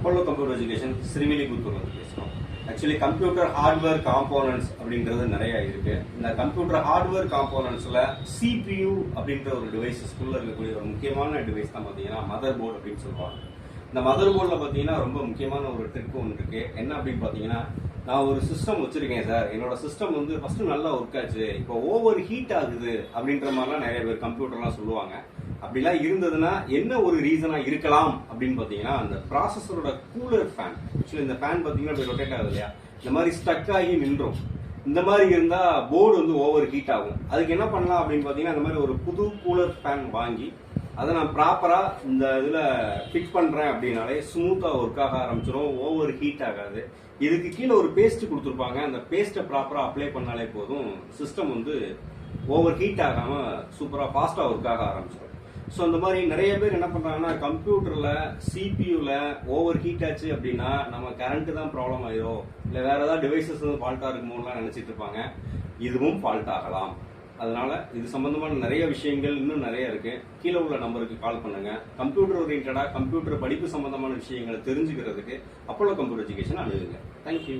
Apollo computer education ஸ்ரீவில்லிபுத்தூர்ல பேசுகிறோம். Actually computer hardware components அப்படின்றது நிறைய இருக்கு. இந்த கம்ப்யூட்டர் ஹார்ட்வேர் காம்போனன்ட்ஸ்ல CPU அப்படின்ற ஒரு டிவைஸஸ்குள்ள இருக்கக்கூடிய ஒரு முக்கியமான டிவைஸ் தான் பார்த்தீங்கன்னா மதர் போர்டு அப்படின்னு சொல்லுவாங்க. இந்த மதர் போர்டில் பார்த்தீங்கன்னா ரொம்ப முக்கியமான ஒரு ட்ரிக் ஒன்று இருக்கு. என்ன அப்படின்னு பார்த்தீங்கன்னா, நான் ஒரு சிஸ்டம் வச்சிருக்கேன் சார், என்னோட சிஸ்டம் வந்து ஃபர்ஸ்ட் நல்லா ஒர்க் ஆச்சு, இப்போ ஓவர் ஹீட் ஆகுது அப்படின்ற மாதிரிலாம் நிறைய பேர் கம்ப்யூட்டர்லாம் சொல்லுவாங்க. அப்படிலாம் இருந்ததுன்னா என்ன ஒரு ரீசனா இருக்கலாம் அப்படின்னு பாத்தீங்கன்னா, அந்த ப்ராசஸரோட கூலர் ஃபேன். ஆக்சுவலி இந்த ஃபேன் பாத்தீங்கன்னா இப்படி ரொட்டேட் ஆகுது இல்லையா, இந்த மாதிரி ஸ்டக் ஆகி நின்றும். இந்த மாதிரி இருந்தா போர்டு வந்து ஓவர் ஹீட் ஆகும். அதுக்கு என்ன பண்ணலாம் அப்படின்னு பாத்தீங்கன்னா, இந்த மாதிரி ஒரு புது கூலர் ஃபேன் வாங்கி அதை நான் ப்ராப்பரா இந்த இதுல ஃபிட் பண்றேன் அப்படின்னாலே ஸ்மூத்தா ஒர்க் ஆக ஆரம்பிச்சிடும், ஓவர் ஹீட் ஆகாது. இதுக்கு கீழே ஒரு பேஸ்ட் கொடுத்துருப்பாங்க, அந்த பேஸ்ட்டை ப்ராப்பரா அப்ளை பண்ணாலே போதும், சிஸ்டம் வந்து ஓவர் ஹீட் ஆகாம சூப்பரா ஃபாஸ்டா ஒர்க் ஆக ஆரம்பிச்சிடும். ஸோ இந்த மாதிரி நிறைய பேர் என்ன பண்றாங்கன்னா, கம்ப்யூட்டர்ல சிபியூல ஓவர் ஹீட் ஆச்சு அப்படின்னா நம்ம கரண்ட் தான் ப்ராப்ளம் ஆயிரும், இல்லை வேற ஏதாவது டிவைசஸ் வந்து ஃபால்ட்டா இருக்குமோலாம் நினைச்சிட்டு இருப்பாங்க. இதுவும் ஃபால்ட் ஆகலாம். அதனால இது சம்பந்தமான நிறைய விஷயங்கள் இன்னும் நிறைய இருக்கு. கீழே உள்ள நம்பருக்கு கால் பண்ணுங்க. கம்ப்யூட்டர் ஓரியன்டா கம்ப்யூட்டர் படிப்பு சம்பந்தமான விஷயங்களை தெரிஞ்சுக்கிறதுக்கு அப்போலோ கம்ப்யூட்டர் எஜுகேஷன் அணுகுங்க. தேங்க்யூ.